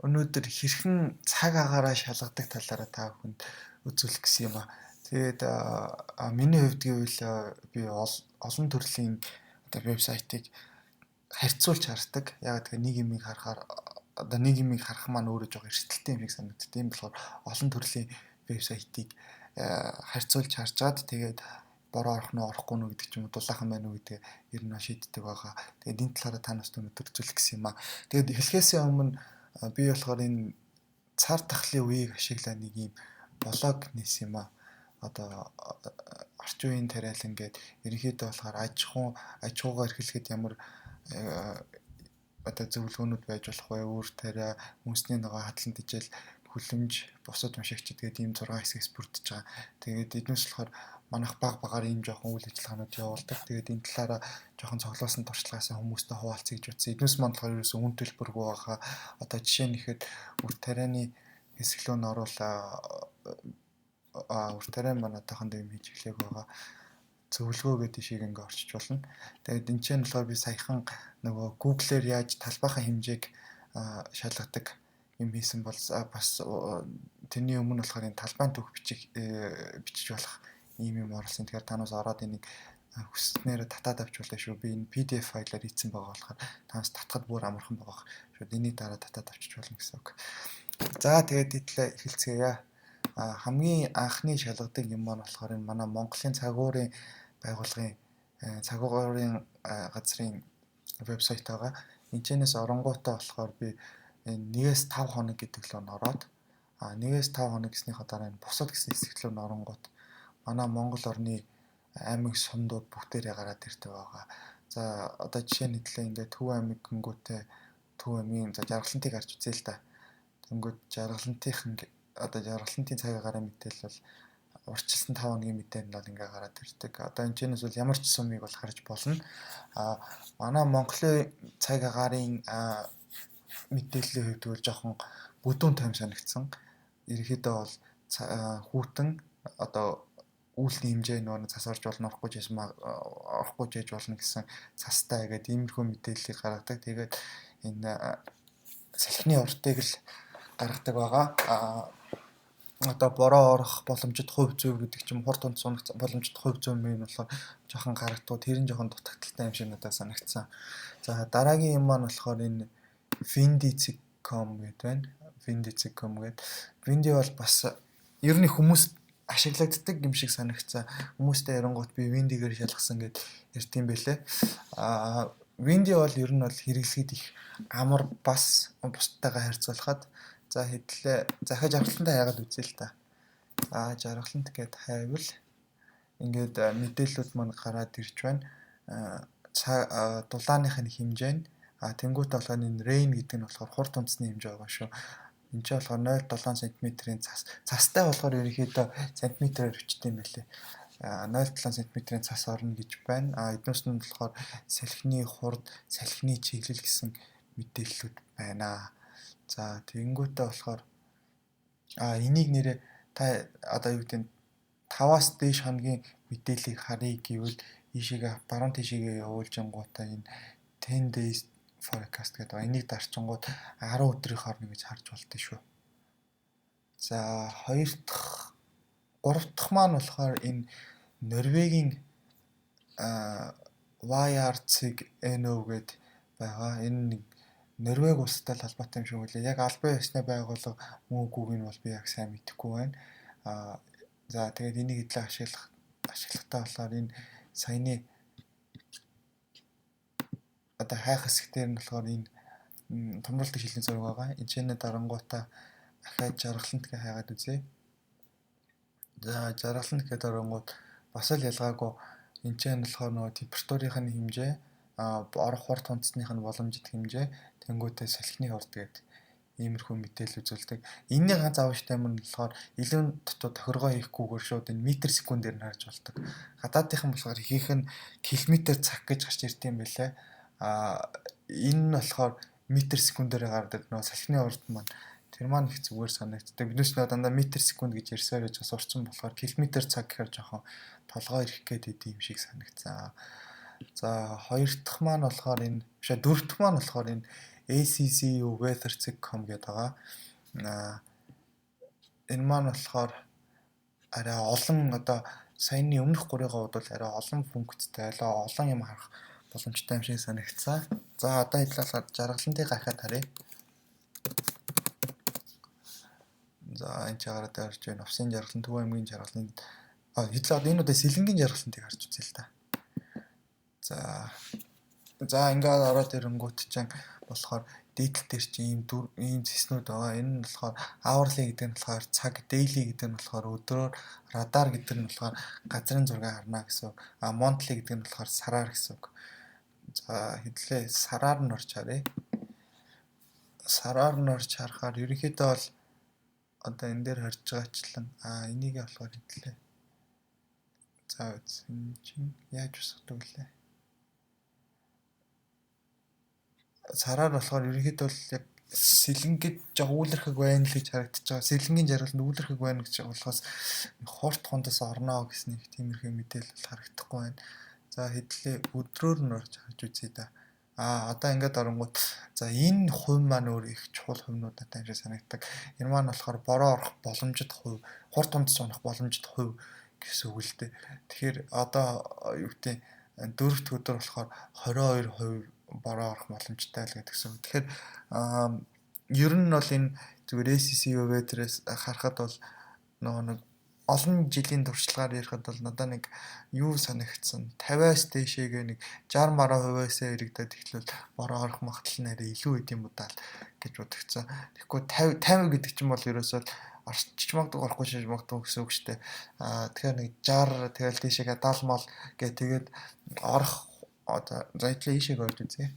өнөөдөр хэрхэн цаг агаараа шалгадаг талаараа та бүхэнд үзүүлэх гэсэн юм аа. Тэгээд миний хувьд гэвэл би олон төрлийн одоо вебсайтыг харьцуулж хардаг. Яг тэгэхээр нэг юмыг харахаар одоо нэг юмыг харах маань өөрөө жоо эрсдэлтэй юм шиг санагддаг. Тийм болохоор олон төрлийн вебсайтыг харьцуулж харжгаад тэгээд бороо орох нь орохгүй нь гэдэг ч юм уу дулаахан байна уу гэдэг ер нь шийддэг байгаа. Тэгээд энэ талаараа та нарт өнөөдөр үзүүлэх гэсэн юм аа. Тэгээд эхлэхээс өмнө би болохоор энэ цар тахлын үеийг ашиглаа нэг юм блог нээсэн юм аа. Одоо орчин үеийн тариалан гээд ерөнхийдөө болохоор аж ахуйгаа эрхлэхэд ямар одоо зөвлөгөөнүүд байж болох вэ? Өөр тариа, үндэсний ногоо хадлан тижэл хүлэмж, бусад уншигчид гэдэг ийм 6 хэсгээс бүрдэж байгаа. Тэгээд эднээс болохоор манайх багаар ийм жоохон үйл ажиллагаанууд явуулдаг. Тэгээд энэ талаараа жоохон цоглоосон туршлагаасаа хүмүүстэй хуваалцъя гэж утсан. Эднээс маань болохоор ерөөсөө үн төлбөргүй байгаа. Одоо жишээ нь ихэд үр тарианы хэсэглөө нь оруулаа үр тариан манай таханд юм хийж эхлэх байгаа. Зөвлөгөө гэдэг шиг ингээ орчиж болно. Тэгээд энэ ч нь болохоор би саяхан нөгөө Google-ээр яаж талбайхаа хэмжээг шалгадаг юм хийсэн бол бас тэрний өмнө болохоор энэ талбайн түүх бичиж болох ийм юм оруулсан. Тэгэхээр та нас ороод энийг хүснээр татаад авч болно шүү. Би энэ PDF файлаар хийсэн байгаа болохоор та нас татахад бүр амархан байгаа. Шууд энийг дараа татаад авчиж болно гэсэн үг. За тэгээд идлээ эхэлцгээе. Хамгийн анхны шалгадаг юм маань болохоор энэ манай Монголын цагуурийн байгууллагын цагуурийн газрын вебсайт байгаа. Энэчнээс оронгуудаа болохоор би энэ 1-5 хоног гэдэг л нь ороод 1-5 хоног гэснийхаа дараа энэ бусад гэсэн хэсэглэл нь оронгууд манай Монгол орны аймаг сумдууд бүгдээрээ гараад ирдэг байгаа. За одоо жишээ нь хэлээ ингээд Төв аймаг гингүүтээ Төв аймгийн за жаргалантыг харж үзье л да. Тэнгүүд жаргалантын цаг агаарын мэдээлэл бол урьдчилсан 5 хоногийн мэдээлэл бол ингээ гараад ирдэг. Одоо энэ чэнэс бол ямар ч сумыг бол харж болно. Манай Монголын цаг агаарын мэдээллийн хувьд бол жоохон бүдүүн тайм санагдсан. Ерөнхийдөө бол хүүтэн одоо үйлдлийн хэмжээ нөгөө цас орж болно, орохгүй жээж болно гэсэн цастай гэдэг иймэрхүү мэдээллийг гаргадаг. Тэгээд энэ салхины уртыг л гаргадаг байгаа. Одоо бороо орох боломжит хувь зүй гэдэг ч юм хурд тунд сунах боломжит хувь зүй мэн болохоор жоохон гаргадаг. Тэр нь жоохон дутагдaltaй юм шиг надад санагдсан. За дараагийн юм маань болохоор энэ Vindy.com гэдэг байна. Vindy.com гэдэг. Vindy бол бас ер нь хүмүүс ашиглагддаг юм шиг санагдсан. Хүмүүстэй ярангуут би Vindy-гээр шалгасан гэд ярьд юм бэлээ. Vindy бол ер нь бол хэрэглэхэд их амар бас бусдтайгаа харьцуулахад за хэдлээ захиж жаргалтай хайгаад үзье л та. Жаргалант гэд хайвал ингээд мэдээллүүд маань гараад ирж байна. Дулааныхын хэмжээ нь тэнгуут болохоор энэ rain гэдэг нь болохоор хурд унтсны хэмжээ байгаа шүү. Энд чинь болохоор 0.7 см-ийн цастай болохоор ерөнхийдөө сантиметрээр өчт юм байлээ. 0.7 см-ийн цас орно гэж байна. Эднээс нь болохоор салхины хурд, салхины чиглэл гэсэн мэдээллүүд байна. За тэгэнгүүтээ болохоор энийг нэрээ та одоо юу гэдэг нь 5-аас дээш хоногийн мэдээллийг харъя гэвэл ийшээгээ баруун тишээгээ явуулжингуудаа энэ 10 days forecast гэдэг байгаа. Энийг дарчингууд 10 өдрийн хооронд гэж харж болтой шүү. За 3 дахь маань болохоор энэ Норвегийн YRCNO гэдэг байгаа. Энэ нэг Норвеги улстай холбоотой юм шиг үлээ. Яг албан ёсны байгууллага мөн үгүйг нь бол би яг сайн мэдэхгүй байна. За тэгээд энийг хэдлээ ашиглахтаа болохоор энэ саяны одоо хайх хэсгээр нь болохоор энэ томруулдаг шилний зураг байгаа. Энэ ч дарангуудаа ахаад жаргалант гэ хайгаад үзье. За жаргалант гэдэг дарангууд бас л ялгаагүй энэ ч болохоор нөгөө температурын хэмжээ орох хурд хунцсных нь боломжит хэмжээ тэнгуүтэй салхины хурд гэдэг иймэрхүү мэдээлэл үзүүлдэг. Энэний ганц аваштай юм нь болохоор илүү дотоод тохиргоо хийхгүйгээр шууд энэ метр секундээр нь харж болдог. Гадаадынхан болохоор ихийнх нь километр цаг гэж гарч ирд юм байлаа. Энэ нь болохоор метр секундээр гардаг. Нөгөө салхины хурд маань тэр маань их зүгээр санагддаг. Биднээс дандаа метр секунд гэж ярьсаар байж бас урчин болохоор километр цаг гэхээр жоохон толгой ирэх гээд идэм шиг санагдсан. За хоёр дахь маань болохоор энэ дөрөв дахь маань болохоор энэ ACCU Weather.com гэдэг байгаа. Энэ маань болохоор арай олон одоо саяны өмнөх 3-ын хувьд бол арай олон функцтэй, олон юм харах боломжтой юм шиг санагдсан. За одоо хэдлээ жаргалантыг гаргахад харъя. За энэ чагараад орж байна. Овсын жаргалан, Төв аймгийн жаргалан. Хэдлээ одоо энэ удаа Сэлэнгийн жаргалантыг харж үзье л да. За ингээд ороод ирэнгүүт чинь болохоор дээдл дээр чинь ийм зэснүүд байгаа. Энэ нь болохоор hourly гэдэг нь болохоор цаг, daily гэдэг нь болохоор өдрөөр, радар гэдэг нь болохоор газрын зургийг харна гэсэн үг. Monthly гэдэг нь болохоор сараар гэсэн үг. За хэдлээ сараар нь орж харъя. Сараар нь орж харахаар ерөнхийдөө бол одоо энэ дээр харж байгаачлан энийг болохоор хэдлээ. За энэ чинь яаж усгадаг вэ? Сараар болохоор ерөнхийдөө бол яг Сэлэнгэд жоо үүлэрхэг байна л гэж харагдаж байгаа. Сэлэнгийн жаргаланд үүлэрхэг байна гэж болохоос хурд хундас орноо гэсэн нэг тиймэрхүү мэдээлэл харагдахгүй байна. За хэдлээ өдрөөр нь орж харж үзье да. Одоо ингээд оронгууд за энэ хувь маань өөр их чухал хувьнуудад амжиж санагддаг. Энэ маань болохоор бороо орох боломжит хувь, хурд хундас унах боломжит хувь гэсэн үг л дээ. Тэгэхээр одоо юу гэдэг дөрөвт өдөр болохоор 22% бороо орох боломжтой л гэдгсэн. Тэгэхээр ер нь бол энэ зүгээр ACCU Weather-ээс харахад бол нэг олон жилийн туршлагаар ярихад бол надад нэг юу санагдсан. 50-аас дээшээгээ нэг 60-70%-аас иргэдэд ихлүүл бороо орох магадлал нь арай илүү идэм удаа гэж бодогдсон. Тэгэхгүй 50 гэдэг чинь бол ерөөсөө орчиж магадгүй орохгүй шиж магадгүй гэсэн үг шүү дээ. Тэгэхээр нэг 60 тэгэл дээшээгээ 70 мал гэх тэгээд орох одоо зайдлаа ийшээ орж үзье.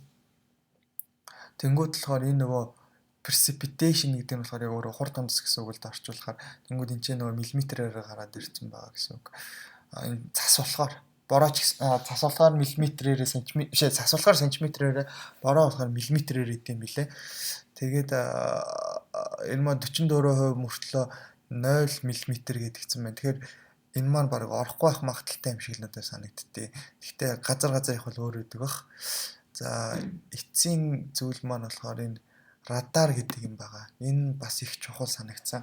Тэнгүүд болохоор энэ нөгөө precipitation гэдэг нь болохоор яг өөрөө хурд хундас гэсэн үг л орчуулахаар тэнгүүд энэ ч нөгөө миллиметрээр гараад ирсэн байгаа гэсэн үг. Энэ цас болохоор борооч цас болохоор миллиметрээр цас болохоор сантиметрээр бороо болохоор миллиметрээр идэм билээ. Тэгээд энэ маань 44% мөртлөө 0 мм гэдгийгсэн байна. Тэгэхээр энэ маань баг орохгүй байх магадaltaй юм шиг надад санагдтыг. Гэхдээ газар их бол өөр үүдэг бах. За эцсийн зүйл маань болохоор энэ радар гэдэг юм байгаа. Энэ бас их чухал санагдсан.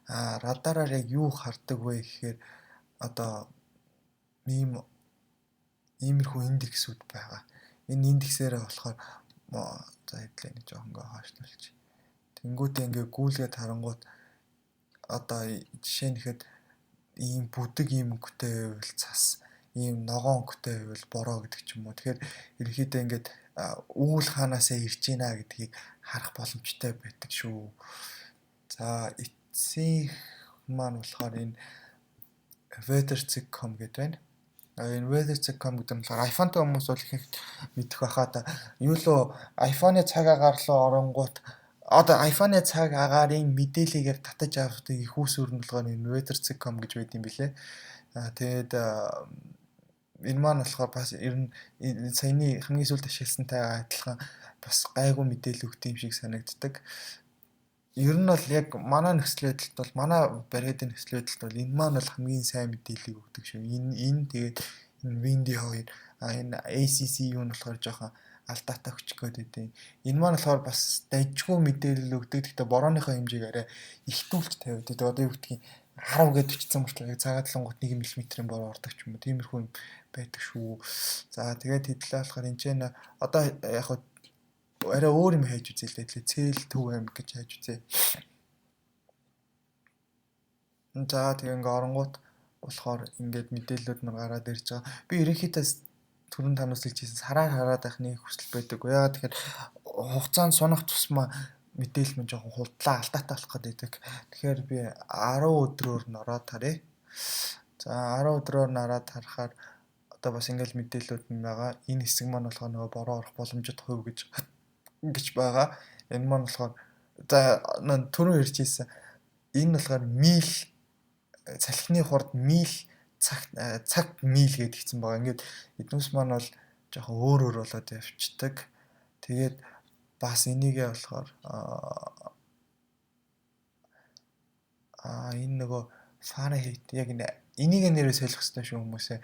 Радараар яг юу хардаг вэ гэхээр одоо иймэрхүү индексүүд байгаа. Энэ индексээрээ болохоор за хэдлээ нэг жоохон хаашлуулж. Тэнгүүтээ ингээ гүйлгээд харангуут одоо жишээ нь ихэд ийм бүдэг ийм өнгөтэй байвал цас, ийм ногоон өнгөтэй байвал бороо гэдэг ч юм уу. Тэгэхээр ерөнхийдөө ингээд үүл хаанасаа ирж гинэ гэдгийг харах боломжтой байдаг шүү. За эцсийн маань болохоор энэ Weather.com гэдэг байна. Энэ Weather.com гэдэг нь болохоор iPhone-тай хүмүүс бол их мэдэх байхаа та. Юу лөө iPhone-ы цаг агаар руу оронгууд одоо iPhone-ы цаг агаарын мэдээллийг яг татаж авахдаг их усүр нь болохоор энэ Weather.com гэж байд юм билээ. Тэгээд энэ маань болохоор бас ер нь саяны хамгийн сүүлд ашигласантай адилхан бас гайгүй мэдээлэл өгдөг юм шиг санагддаг. Ер нь бол яг манай нөхцөл байдалд бол манай бариадын нөхцөл байдалд бол энэ маань бол хамгийн сайн мэдээллийг өгдөг шүү. Энэ тэгээд энэ Windy 2 энэ ACCU нь болохоор жоохон алдаатай хүч гээд энэ маань болохоор бас дайжгүй мэдээлэл өгдөг. Гэхдээ борооныхоо хэмжээг арай ихтүүлж тавиад. Тэгээд одоо юу гэдгийг 10 гээд өчсөн мөртлөө цагаадлангууд 1 мм-ийн бороо ордог ч юм уу. Тиймэрхүү байдаг шүү. За тэгээд хэдлээ болохоор энэ ч одоо яг арай өөр юм хайж үзье л дээ. Цээл Төв аймаг гэж хайж үзье. За тэгээ ингээ оронгууд болохоор ингээд мэдээллүүд мөр гараад ирж байгаа. Би ерөнхийдөө түрүүн танаас хэлжсэн сараар хараад байх нэг хүсэл байдаг. Яагаад тэгэхээр хугацаанд сунах тусмаа мэдээлэл мөн жоохон хурдлаа алдаатай болох гэдэг. Тэгэхээр би 10 өдрөөр нь ороод харъя. За 10 өдрөөр нь ороод харахаар одоо бас ингээл мэдээлэлүүд нь байгаа. Энэ хэсэг маань болохоор нөгөө бороо орох боломжит хувь гэж байгаа. Энэ маань болохоор за түрүүн ярьжсэн. Энэ болохоор мил салхины хурд мил цаг мил гэдэг хэлсэн байгаа. Ингээд эднүс маань бол жоохон өөр болоод явцдаг. Тэгээд бас энийгээ болохоор энэ нөгөө Fahrenheit яг энийг нэрээ солих хэрэгтэй шүү хүмүүсээ.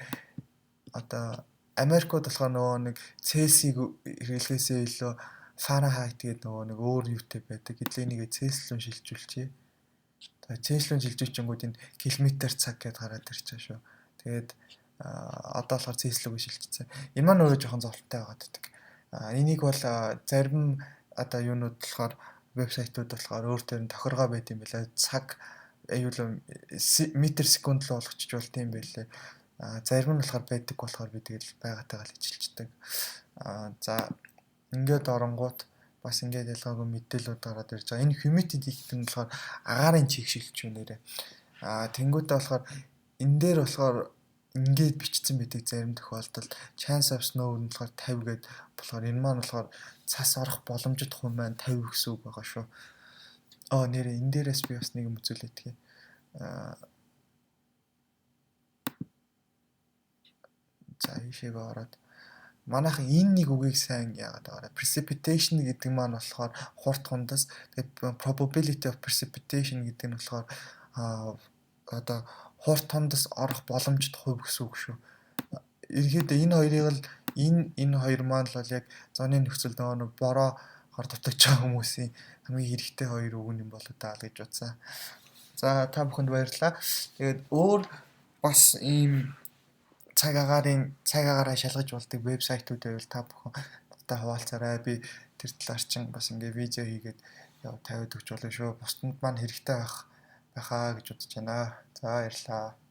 Одоо Америкууд болохоор нөгөө нэг Цельсийг хэрэглэхээсээ илүү Fahrenheit гэдэг нөгөө нэг өөр юутэй байдаг. Энийг Celsius руу шилжүүлчихье. Тэгээ Celsius руу шилжүүлчихэнгүүд энэ километр цаг гэдээ гараад ирчихэ шүү. Тэгээд одоо болохоор Celsius руу шилжчихсэн. Энэ маань өөрөө жоохон зовлонтой байгаад байдаг. Энийг бол зарим одоо юунууд болохоор вебсайтууд болохоор өөр төр нь тохиргоо байт юм байлаа. Цаг аюул метр секунд л болгочих болт юм байлээ. Зарим нь болохоор байдаг болохоор би тэгэл байгаагаагаа л ижилчдэг. За ингээд оронгууд бас ингээд ялгаагүй мэдээлэлүүд гараад ирж байгаа. Энэ humidity гэдэг нь болохоор агаарын чигшилч юм нэрэ. Тэнгүүтээ болохоор энэ дээр болохоор ингээд бичсэн байдаг зарим тохиолдолд chance of snow нь болохоор 50 гэдэг болохоор энэ маань болохоор цас орох боломжит хүн маань 50 гэсэн үг байгаа шүү. Нэрээ энэ дээрээс би бас нэг юм үзүүлээд тгий. За ийшээгээ ороод манайхан энэ нэг үгийг сайн яагаад байгаа. Precipitation гэдэг маань болохоор хурд хундас. Тэгээд probability of precipitation гэдэг нь болохоор одоо хурд хундас орох боломжит хувь гэсэн үг шүү. Ерхэд энэ хоёрыг л энэ хоёр маань л яг зоны нөхцөл нөгөө бороо хор дутагч байгаа хүмүүсийн хамгийн хэрэгтэй хоёр үг юм болоо даа л гэж бодсон. За та бүхэнд баярлалаа. Тэгээд өөр бас ийм цаг агаараа шалгаж болдог вебсайтууд байвал та бүхэн хуваалцаарай. Би тэр талаар чинь бас ингээ видео хийгээд тавиад өгч болно шүү. Бусдад маань хэрэгтэй байхаа гэж бодож байна. За баярлалаа.